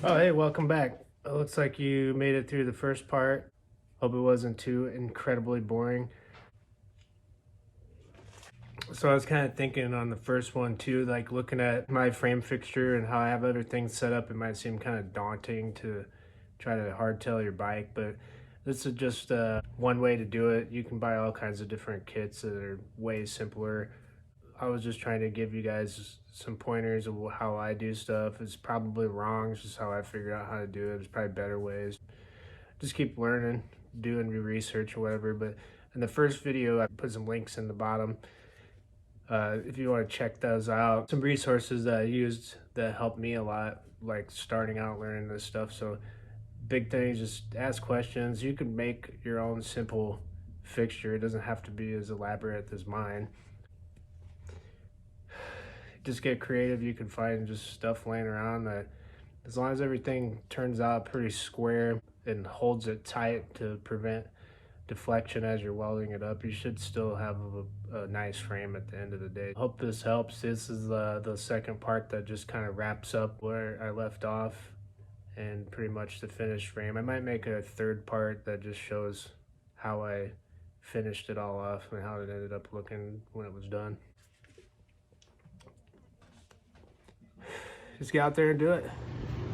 Oh, hey, welcome back. It looks like you made it through the first part. Hope it wasn't too incredibly boring. So I was kind of thinking on the first one too, like looking at my frame fixture and how I have everything set up, it might seem kind of daunting to try to hardtail your bike, but this is just one way to do it. You can buy all kinds of different kits that are way simpler. I was just trying to give you guys some pointers of how I do stuff. It's probably wrong. It's just how I figured out how to do it. There's probably better ways. Just keep learning, doing your research or whatever. But in the first video, I put some links in the bottom. If you want to check those out, some resources that I used that helped me a lot, like starting out learning this stuff. So big things, just ask questions. You can make your own simple fixture. It doesn't have to be as elaborate as mine. Just get creative. You can find just stuff laying around that, as long as everything turns out pretty square and holds it tight to prevent deflection as you're welding it up, you should still have a nice frame at the end of the day. Hope this helps. This is the second part that just kind of wraps up where I left off and pretty much the finished frame. I might make a third part that just shows how I finished it all off and how it ended up looking when it was done. Just get out there and do it.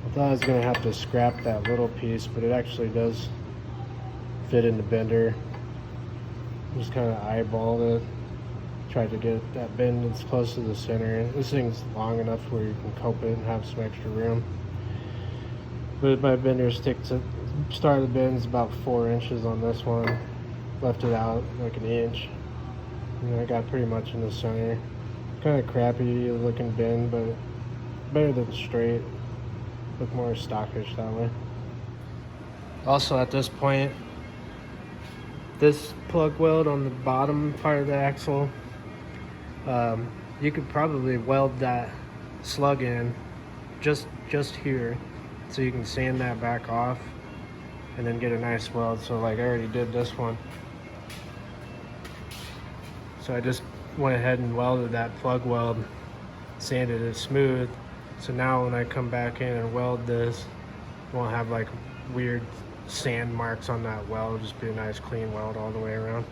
I thought I was gonna have to scrap that little piece, but it actually does fit in the bender. Just kind of eyeballed it. Tried to get that bend as close to the center. This thing's long enough where you can cope it and have some extra room. But my bender sticks at start of the bend's about 4 inches on this one. Left it out like an inch. And I got pretty much in the center. Kind of crappy looking bend, but better than straight. Look more stockish that way. Also at this point, this plug weld on the bottom part of the axle, you could probably weld that slug in just here, so you can sand that back off and then get a nice weld. So like I already did this one, so I just went ahead and welded that plug weld, sanded it smooth. So now when I come back in and weld this, it won't have like weird sand marks on that weld. It'll just be a nice clean weld all the way around.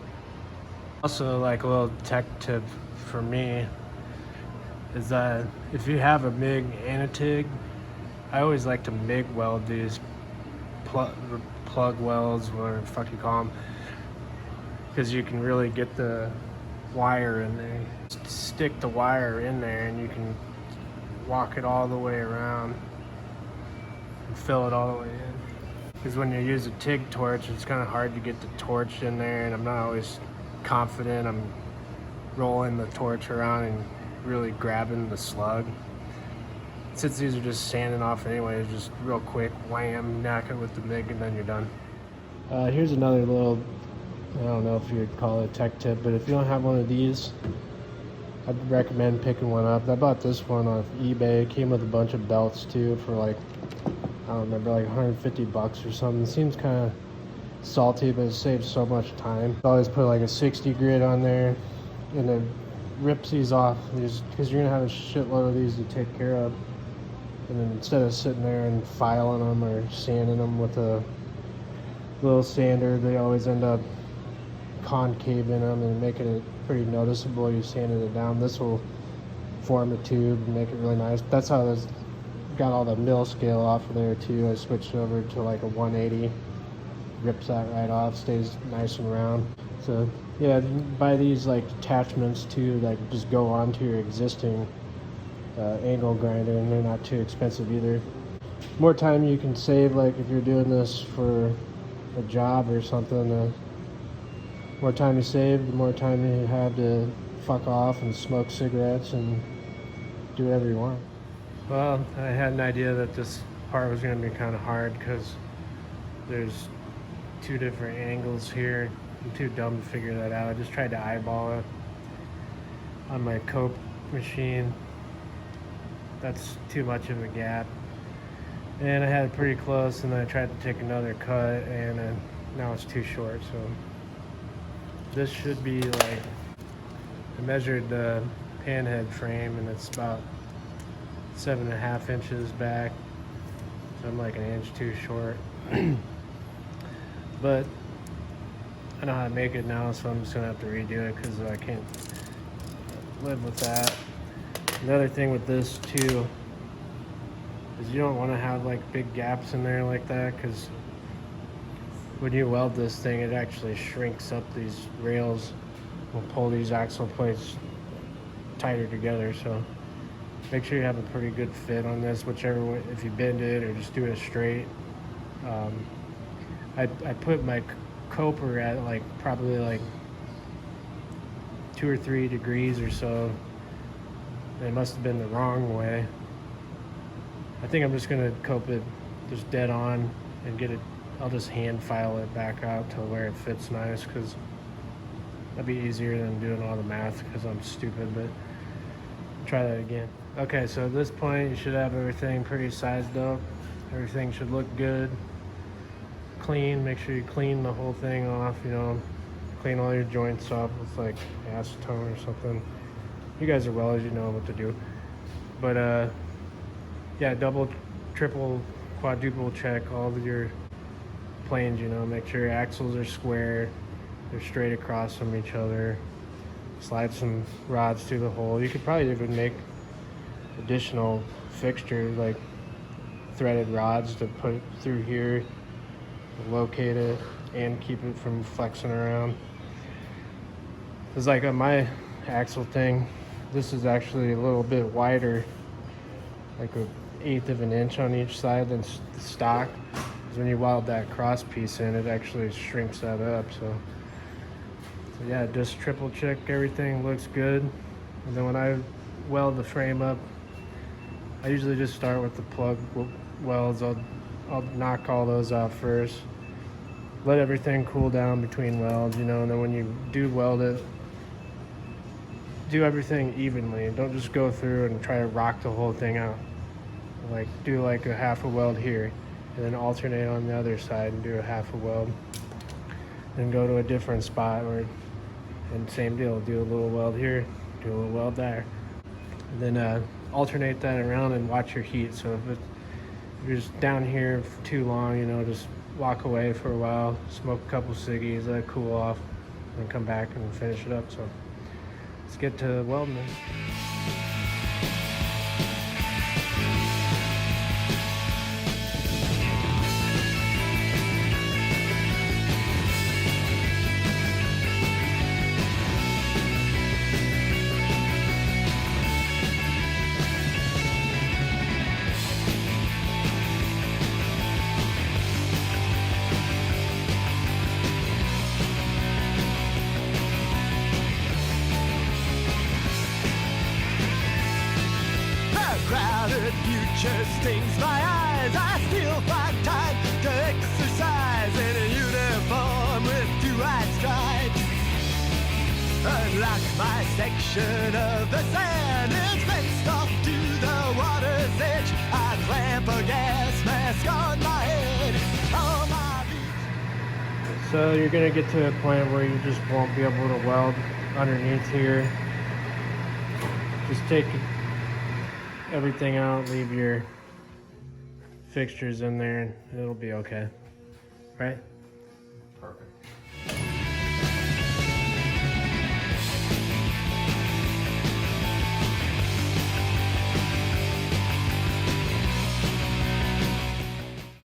Also, like a little tech tip for me is that if you have a MIG and a TIG, I always like to MIG weld these plug welds, whatever the fuck you call them, because you can really get the wire in there. Stick the wire in there and you can walk it all the way around and fill it all the way in. Because when you use a TIG torch, it's kind of hard to get the torch in there, and I'm not always confident I'm rolling the torch around and really grabbing the slug. Since these are just sanding off anyway, just real quick, wham, knock it with the MIG, and then you're done. Here's another little, I don't know if you'd call it a tech tip, but if you don't have one of these, I'd recommend picking one up. I bought this one off eBay. It came with a bunch of belts too for like, I don't remember, like 150 bucks or something. It seems kind of salty, but it saves so much time. I always put like a 60 grit on there and then rips these off, because you're gonna have a shitload of these to take care of. And then instead of sitting there and filing them or sanding them with a little sander, they always end up concave in them and making it pretty noticeable. You sanded it down. This will form a tube and make it really nice. That's how this got all the mill scale off of there too. I switched over to like a 180, rips that right off, stays nice and round. So yeah, buy these like attachments too that just go onto your existing angle grinder, and they're not too expensive either. More time you can save, like if you're doing this for a job or something, the more time you save, the more time you have to fuck off and smoke cigarettes and do whatever you want. Well, I had an idea that this part was going to be kind of hard because there's two different angles here. I'm too dumb to figure that out. I just tried to eyeball it on my cope machine. That's too much of a gap. And I had it pretty close, and then I tried to take another cut, and now it's too short. So this should be like, I measured the panhead frame and it's about 7.5 inches back. So I'm like an inch too short. But I know how to make it now, so I'm just gonna have to redo it because I can't live with that. Another thing with this too is you don't want to have like big gaps in there like that, because when you weld this thing, it actually shrinks up these rails. Will pull these axle plates tighter together. So make sure you have a pretty good fit on this, whichever way, if you bend it or just do it straight. I put my coper at like probably like 2 or 3 degrees or so. It must have been the wrong way. I think I'm just gonna cope it just dead on and get it. I'll just hand file it back out to where it fits nice, because that'd be easier than doing all the math because I'm stupid. But try that again. Okay, so at this point you should have everything pretty sized up. Everything should look good, clean. Make sure you clean the whole thing off, you know, clean all your joints off with like acetone or something. You guys are welders, you know what to do. But yeah, double, triple, quadruple check all of your planes, you know, make sure your axles are square, they're straight across from each other. Slide some rods through the hole. You could probably even make additional fixtures like threaded rods to put through here, locate it, and keep it from flexing around. It's like on my axle thing, this is actually a little bit wider, like 1/8 of an inch on each side than the stock. Because when you weld that cross piece in, it actually shrinks that up. So yeah, just triple check everything looks good. And then when I weld the frame up, I usually just start with the plug welds. I'll knock all those out first. Let everything cool down between welds, you know, and then when you do weld it, do everything evenly. Don't just go through and try to rock the whole thing out. Like do like a half a weld here, and then alternate on the other side and do a half a weld. Then go to a different spot, and same deal, do a little weld here, do a little weld there. And then alternate that around and watch your heat. So if you're just down here for too long, you know, just walk away for a while, smoke a couple ciggies, let it cool off, and come back and finish it up. So let's get to welding it. Crowded future stings my eyes. I still find time to exercise in a uniform with 2 white stripes. Unlike my section of the sand, it's fenced off to the water's edge. I clamp a gas mask on my head. On my beach. So you're gonna get to a point where you just won't be able to weld underneath here. Just take everything out, leave your fixtures in there, and it'll be okay, right? Perfect.